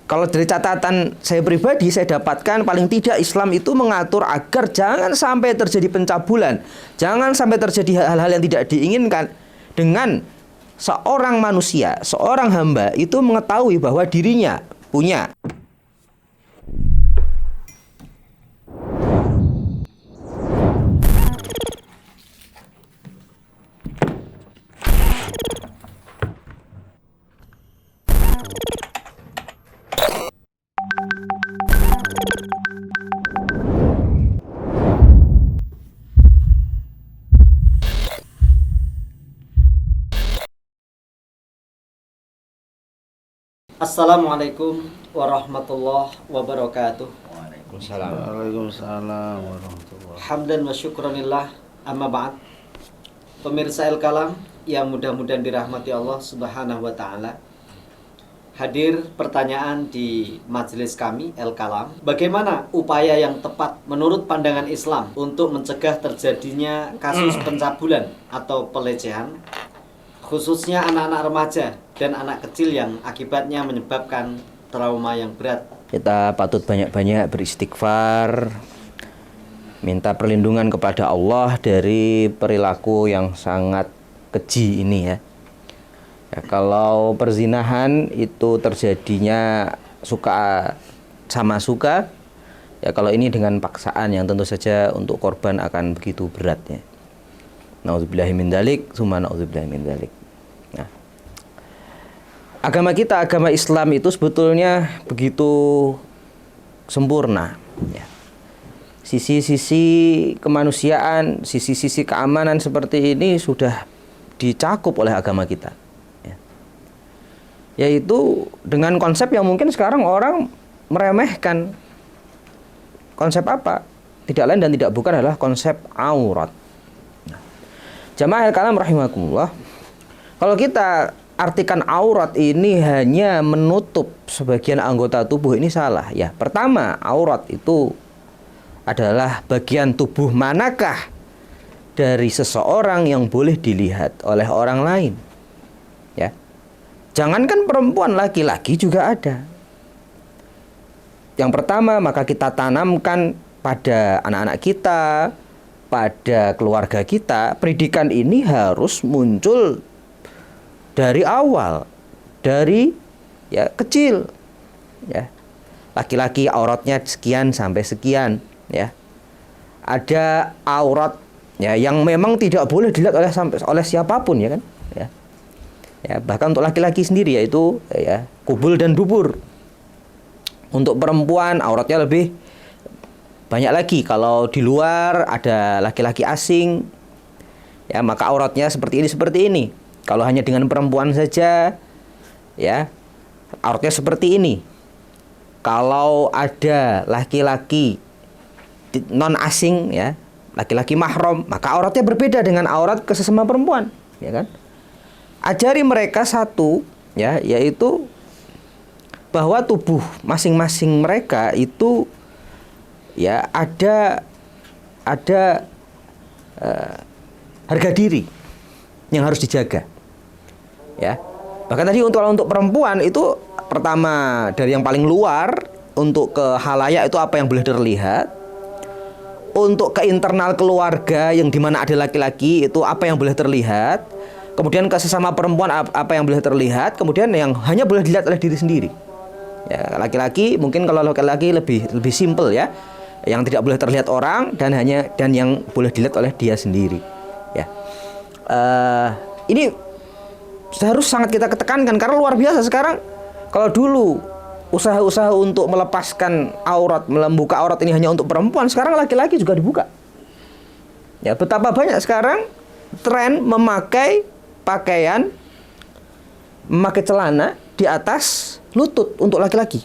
Kalau dari catatan saya pribadi, saya dapatkan paling tidak Islam itu mengatur agar jangan sampai terjadi pencabulan, jangan sampai terjadi hal-hal yang tidak diinginkan dengan seorang manusia, seorang hamba itu mengetahui bahwa dirinya punya Assalamualaikum warahmatullahi wabarakatuh. Waalaikumsalam. Waalaikumsalam warahmatullahi. Hamdan wa syukranillah, amma ba'd. Pemirsa El Kalam yang mudah-mudahan dirahmati Allah Subhanahu wa taala. Hadir pertanyaan di majelis kami El Kalam. Bagaimana upaya yang tepat menurut pandangan Islam untuk mencegah terjadinya kasus pencabulan atau pelecehan, khususnya anak-anak remaja dan anak kecil yang akibatnya menyebabkan trauma yang berat? Kita patut banyak-banyak beristighfar, minta perlindungan kepada Allah dari perilaku yang sangat keji ini ya. Kalau perzinahan itu terjadinya suka sama suka, ya kalau ini dengan paksaan yang tentu saja untuk korban akan begitu beratnya. Nauzubillahi min dzalik, tsumma nauzubillahi min dzalik. Nah, agama kita, agama Islam itu sebetulnya begitu sempurna ya. Sisi-sisi kemanusiaan, sisi-sisi keamanan seperti ini sudah dicakup oleh agama kita ya. Yaitu dengan konsep yang mungkin sekarang orang meremehkan. Konsep apa? Tidak lain dan tidak bukan adalah konsep aurat. Nah, jamaah al-kalam rahimakumullah, kalau kita artikan aurat ini hanya menutup sebagian anggota tubuh, ini salah ya. Pertama, aurat itu adalah bagian tubuh manakah dari seseorang yang boleh dilihat oleh orang lain ya. Jangankan perempuan, laki-laki juga ada. Yang pertama, maka kita tanamkan pada anak-anak kita, pada keluarga kita, pendidikan ini harus muncul dari awal, dari ya kecil ya. Laki-laki auratnya sekian sampai sekian ya. Ada aurat ya yang memang tidak boleh dilihat oleh siapapun ya kan ya. Ya, bahkan untuk laki-laki sendiri yaitu ya kubul dan dubur. Untuk perempuan auratnya lebih banyak lagi. Kalau di luar ada laki-laki asing ya, maka auratnya seperti ini. Kalau hanya dengan perempuan saja ya, auratnya seperti ini. Kalau ada laki-laki non asing ya, laki-laki mahram, maka auratnya berbeda dengan aurat sesama perempuan, ya kan? Ajari mereka satu ya, yaitu bahwa tubuh masing-masing mereka itu ya ada harga diri yang harus dijaga. Ya. Bahkan tadi untuk perempuan itu pertama dari yang paling luar, untuk ke halayak itu apa yang boleh terlihat. Untuk ke internal keluarga yang dimana ada laki-laki itu apa yang boleh terlihat. Kemudian ke sesama perempuan apa yang boleh terlihat. Kemudian yang hanya boleh dilihat oleh diri sendiri. Ya, laki-laki mungkin kalau laki-laki lebih simpel ya. Yang tidak boleh terlihat orang dan yang boleh dilihat oleh dia sendiri. Ya. Ini harus sangat kita ketekankan karena luar biasa sekarang. Kalau dulu usaha-usaha untuk melepaskan aurat, membuka aurat ini hanya untuk perempuan, sekarang laki-laki juga dibuka. Ya, betapa banyak sekarang tren memakai pakaian, memakai celana di atas lutut untuk laki-laki.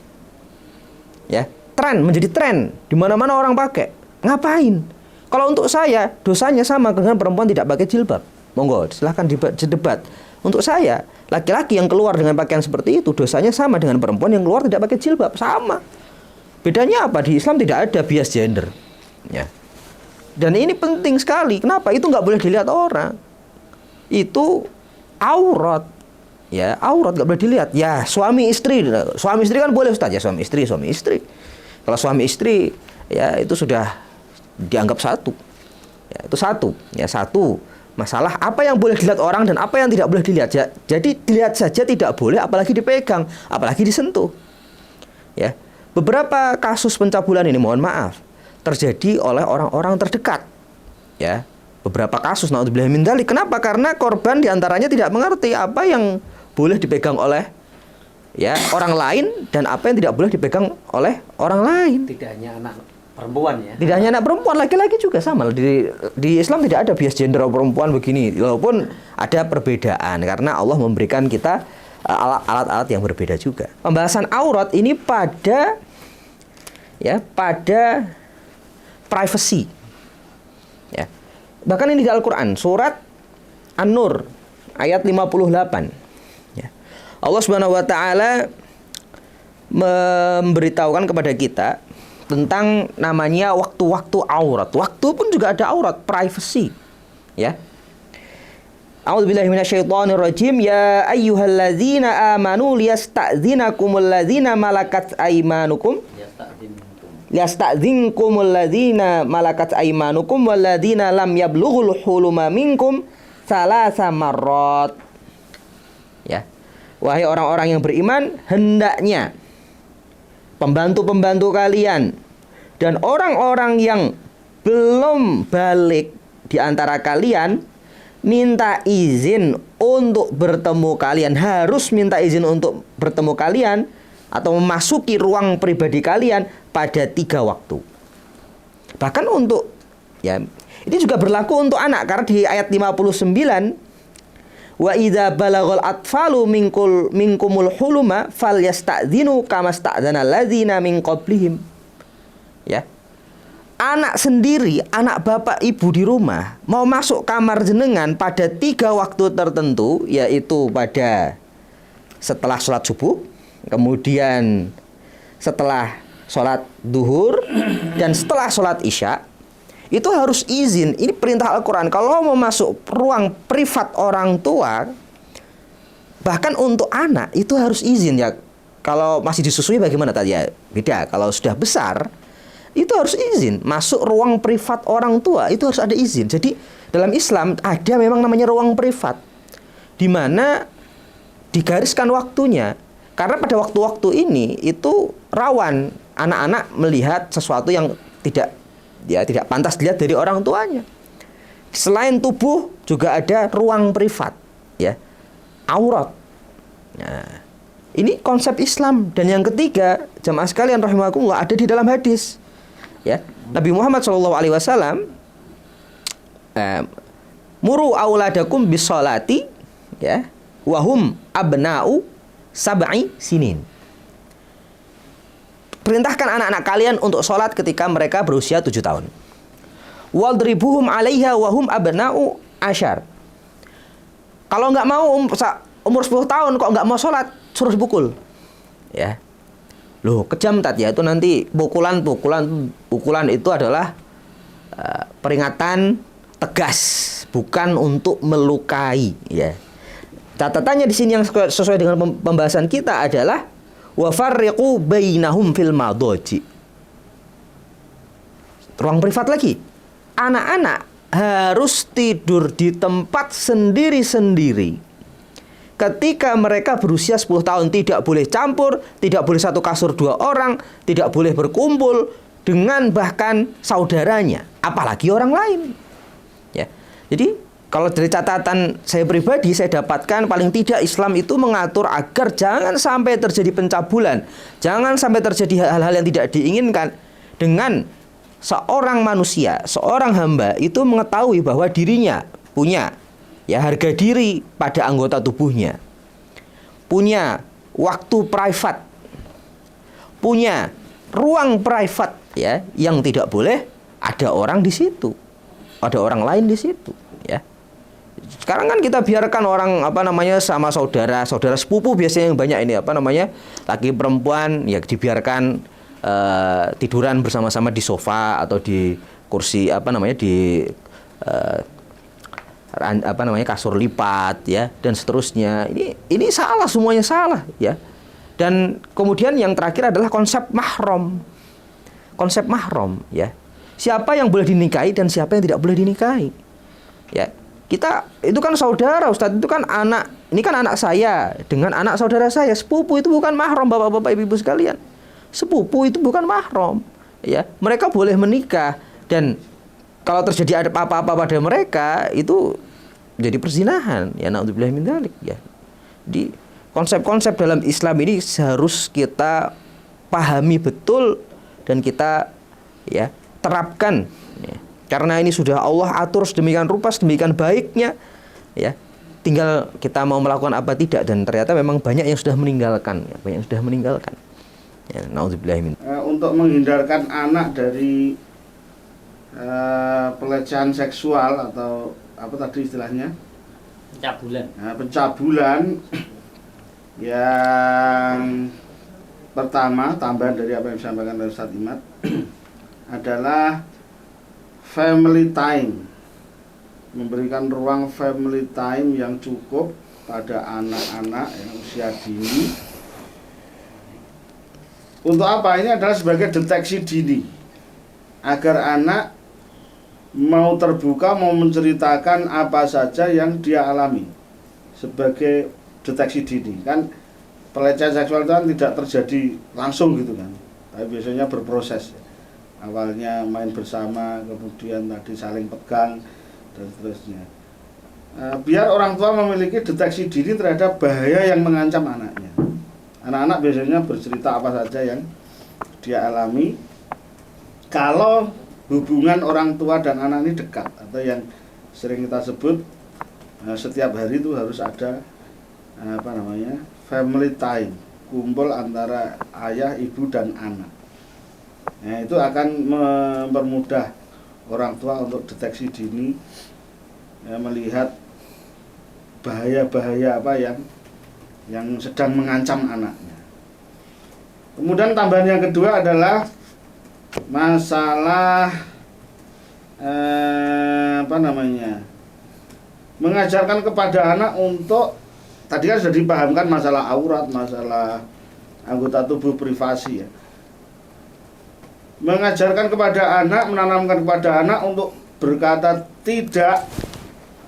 Ya, menjadi tren di mana-mana orang pakai. Ngapain? Kalau untuk saya, dosanya sama dengan perempuan tidak pakai jilbab. Monggo, silahkan debat. Untuk saya, laki-laki yang keluar dengan pakaian seperti itu dosanya sama dengan perempuan yang keluar tidak pakai jilbab, sama. Bedanya apa? Di Islam tidak ada bias gender. Ya. Dan ini penting sekali. Kenapa? Itu nggak boleh dilihat orang. Itu aurat. ya aurat nggak boleh dilihat. Ya suami istri kan boleh Ustaz, ya suami istri. Kalau suami istri ya itu sudah dianggap satu. Ya, itu satu. Ya satu masalah apa yang boleh dilihat orang dan apa yang tidak boleh dilihat. Ya, jadi dilihat saja tidak boleh, apalagi dipegang, apalagi disentuh. Ya, beberapa kasus pencabulan ini mohon maaf terjadi oleh orang-orang terdekat. Ya, beberapa kasus naudzubillah min dzalik. Kenapa? Karena korban diantaranya tidak mengerti apa yang boleh dipegang oleh ya orang lain dan apa yang tidak boleh dipegang oleh orang lain. Tidak hanya anak perempuan ya. Tidak hanya anak perempuan, laki-laki juga sama. Di Islam tidak ada bias gender perempuan begini. Walaupun ada perbedaan karena Allah memberikan kita alat-alat yang berbeda juga. Pembahasan aurat ini pada privacy. Ya. Bahkan ini di Al-Qur'an, surat An-Nur ayat 58. Ya. Allah Subhanahu wa taala memberitahukan kepada kita tentang namanya waktu-waktu aurat. Waktu pun juga ada aurat, privacy. Ya. A'udzubillahi minasyaitonirrajim. Ya ayyuhalladzina amanu liyasta'dzinakumul ladzina malakat aymanukum. Liyasta'dzinkumul ladzina malakat aymanukum walladzina lam yablughul huluma minkum salasa marrat. Ya. Wahai orang-orang yang beriman, hendaknya pembantu-pembantu kalian dan orang-orang yang belum balik di antara kalian minta izin untuk bertemu kalian, harus minta izin untuk bertemu kalian atau memasuki ruang pribadi kalian pada 3 waktu. Bahkan untuk ya, ini juga berlaku untuk anak karena di ayat 59 wa idza balaghal atfalu minkumul huluma falyasta'dzinu kama sta'dzana alladzina min qablihim. Ya. Anak sendiri, anak bapak ibu di rumah mau masuk kamar jenengan pada 3 waktu tertentu, yaitu pada setelah sholat subuh, kemudian setelah sholat duhur, dan setelah sholat isya. Itu harus izin. Ini perintah Al-Quran. Kalau mau masuk ruang privat orang tua, bahkan untuk anak itu harus izin ya. Kalau masih disusui bagaimana tadi ya? Beda. Kalau sudah besar itu harus izin. Masuk ruang privat orang tua itu harus ada izin. Jadi dalam Islam ada memang namanya ruang privat, di mana digariskan waktunya. Karena pada waktu-waktu ini itu rawan anak-anak melihat sesuatu yang tidak pantas dilihat dari orang tuanya. Selain tubuh juga ada ruang privat, ya, aurat. Nah, ini konsep Islam. Dan yang ketiga, jamaah sekalian rahimakumullah, ada di dalam hadis. Ya, Nabi Muhammad SAW muru auladakum bisolati, ya, wahum abna'u sab'i sinin. Perintahkan anak-anak kalian untuk sholat ketika mereka berusia 7 tahun. Wadribuhum 'alaiha wahum abna'u asyar. Kalau nggak mau umur 10 tahun kok nggak mau sholat, suruh dipukul. Ya. Loh, kejam tat ya, itu nanti pukulan itu adalah peringatan tegas, bukan untuk melukai, ya. Catatannya di sini yang sesuai dengan pembahasan kita adalah wa farriqu bainahum fil madaji. Ruang privat lagi. Anak-anak harus tidur di tempat sendiri-sendiri. Ketika mereka berusia 10 tahun tidak boleh campur, tidak boleh satu kasur 2 orang, tidak boleh berkumpul dengan bahkan saudaranya, apalagi orang lain. Ya. Jadi kalau dari catatan saya pribadi, saya dapatkan paling tidak Islam itu mengatur agar jangan sampai terjadi pencabulan, jangan sampai terjadi hal-hal yang tidak diinginkan, dengan seorang manusia, seorang hamba itu mengetahui bahwa dirinya punya ya harga diri pada anggota tubuhnya, punya waktu private, punya ruang private, ya, yang tidak boleh ada orang di situ, ada orang lain di situ, ya. Sekarang kan kita biarkan orang sama saudara sepupu biasanya yang banyak ini laki perempuan ya dibiarkan tiduran bersama-sama di sofa atau di kursi kasur lipat ya dan seterusnya. Ini salah, semuanya salah ya. Dan kemudian yang terakhir adalah konsep mahram. Konsep mahram ya. Siapa yang boleh dinikahi dan siapa yang tidak boleh dinikahi. Ya. Kita itu kan saudara, Ustadz, itu kan anak. Ini kan anak saya dengan anak saudara saya. Sepupu itu bukan mahram, Bapak-bapak, Ibu-ibu sekalian. Sepupu itu bukan mahram. Ya, mereka boleh menikah dan kalau terjadi ada apa-apa pada mereka itu jadi perzinahan. Ya, naudzubillah min dzalik ya. Di konsep-konsep dalam Islam ini harus kita pahami betul dan kita ya terapkan ya. Karena ini sudah Allah atur sedemikian rupa, sedemikian baiknya ya. Tinggal kita mau melakukan apa tidak, dan ternyata memang banyak yang sudah meninggalkan ya, banyak yang sudah meninggalkan. Ya, naudzubillah min. Untuk menghindarkan anak dari pelecehan seksual atau apa tadi istilahnya? Pencabulan. Pencabulan yang pertama, tambahan dari apa yang disampaikan oleh Ustadz Imad adalah family time. Memberikan ruang family time yang cukup pada anak-anak yang usia dini. Untuk apa? Ini adalah sebagai deteksi dini, agar anak mau terbuka, mau menceritakan apa saja yang dia alami sebagai deteksi dini. Kan pelecehan seksual itu kan tidak terjadi langsung gitu kan, tapi biasanya berproses. Awalnya main bersama, kemudian tadi saling pegang dan seterusnya. Biar orang tua memiliki deteksi dini terhadap bahaya yang mengancam anaknya. Anak-anak biasanya bercerita apa saja yang dia alami kalau hubungan orang tua dan anak ini dekat, atau yang sering kita sebut setiap hari itu harus ada family time, kumpul antara ayah, ibu dan anak. Nah, itu akan mempermudah orang tua untuk deteksi dini ya, melihat bahaya-bahaya apa yang sedang mengancam anaknya. Kemudian tambahan yang kedua adalah masalah mengajarkan kepada anak untuk, tadi kan sudah dipahamkan masalah aurat, masalah anggota tubuh privasi ya. Mengajarkan kepada anak, menanamkan kepada anak untuk berkata tidak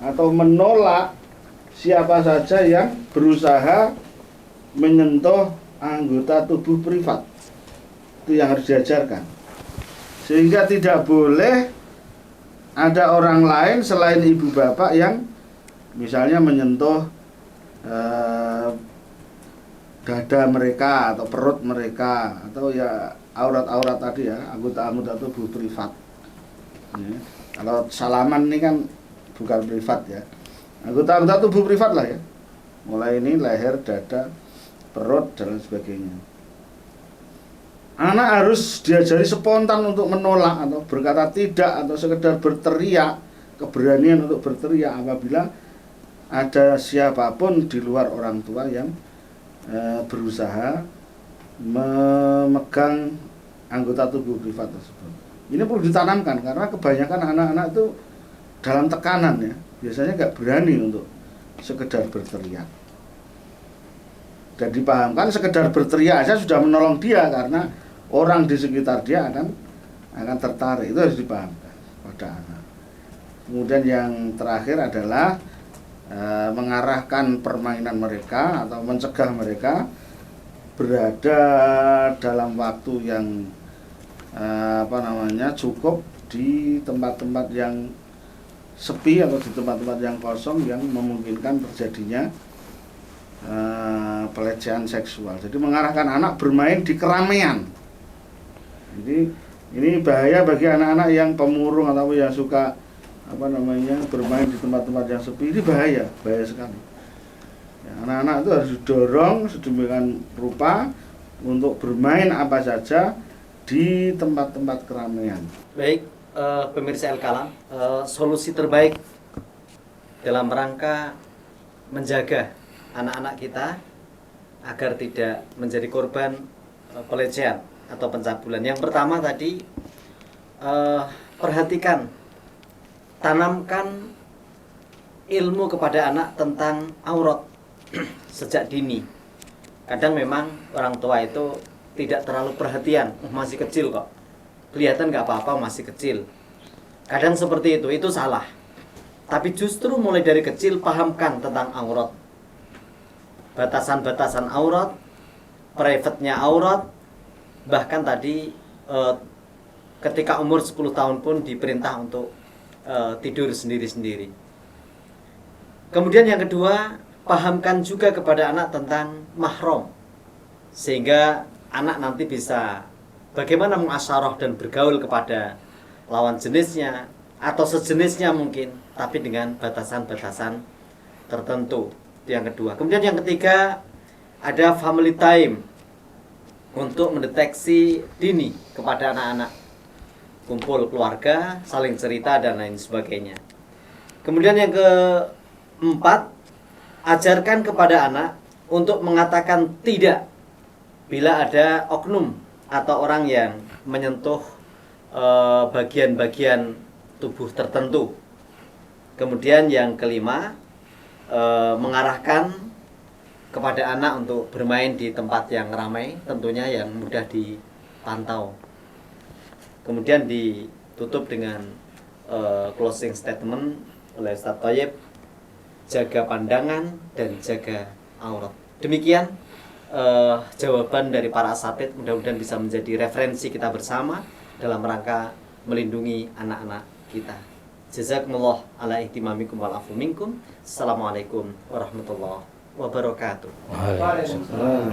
atau menolak siapa saja yang berusaha menyentuh anggota tubuh privat. Itu yang harus diajarkan. Sehingga tidak boleh ada orang lain selain ibu bapak yang misalnya menyentuh dada mereka atau perut mereka, atau ya aurat-aurat tadi ya, anggota-anggota tubuh privat ya. Kalau salaman ini kan bukan privat ya, anggota-anggota tubuh privat lah ya, mulai ini leher, dada, perut dan lain sebagainya. Anak harus diajari spontan untuk menolak atau berkata tidak, atau sekedar berteriak, keberanian untuk berteriak apabila ada siapapun di luar orang tua yang berusaha memegang anggota tubuh privat tersebut. Ini perlu ditanamkan karena kebanyakan anak-anak itu dalam tekanan ya, biasanya nggak berani untuk sekedar berteriak. Dan dipahamkan sekedar berteriak aja sudah menolong dia, karena orang di sekitar dia akan tertarik. Itu harus dipahamkan pada anak. Kemudian yang terakhir adalah mengarahkan permainan mereka atau mencegah mereka berada dalam waktu yang cukup di tempat-tempat yang sepi atau di tempat-tempat yang kosong yang memungkinkan terjadinya pelecehan seksual. Jadi mengarahkan anak bermain di keramaian. Jadi ini bahaya bagi anak-anak yang pemurung atau yang suka bermain di tempat-tempat yang sepi. Ini bahaya sekali. Ya, anak-anak itu harus didorong sedemikian rupa untuk bermain apa saja di tempat-tempat keramaian. Baik, pemirsa Al-Kalam, solusi terbaik dalam rangka menjaga anak-anak kita agar tidak menjadi korban pelecehan atau pencabulan. Yang pertama tadi, perhatikan, tanamkan ilmu kepada anak tentang aurat sejak dini. Kadang memang orang tua itu tidak terlalu perhatian, masih kecil kok, kelihatan nggak apa-apa masih kecil. Kadang seperti itu salah. Tapi justru mulai dari kecil pahamkan tentang aurat, batasan-batasan aurat, private-nya aurat. Bahkan tadi ketika umur 10 tahun pun diperintah untuk tidur sendiri-sendiri. Kemudian yang kedua, pahamkan juga kepada anak tentang mahram, sehingga anak nanti bisa bagaimana mengasyarah dan bergaul kepada lawan jenisnya atau sejenisnya mungkin, tapi dengan batasan-batasan tertentu. Itu yang kedua. Kemudian yang ketiga, ada family time untuk mendeteksi dini kepada anak-anak, kumpul keluarga, saling cerita dan lain sebagainya. Kemudian yang keempat, ajarkan kepada anak untuk mengatakan tidak bila ada oknum atau orang yang menyentuh bagian-bagian tubuh tertentu. Kemudian yang kelima, mengarahkan kepada anak untuk bermain di tempat yang ramai, tentunya yang mudah dipantau. Kemudian ditutup dengan closing statement oleh Ustaz Thayyib, jaga pandangan dan jaga aurat. Demikian jawaban dari para asatidz, mudah-mudahan bisa menjadi referensi kita bersama dalam rangka melindungi anak-anak kita. Jazakumullah ala ihtimamikum wal afu minkum. Assalamualaikum warahmatullahi wabarakatuh. Waalaikumsalam.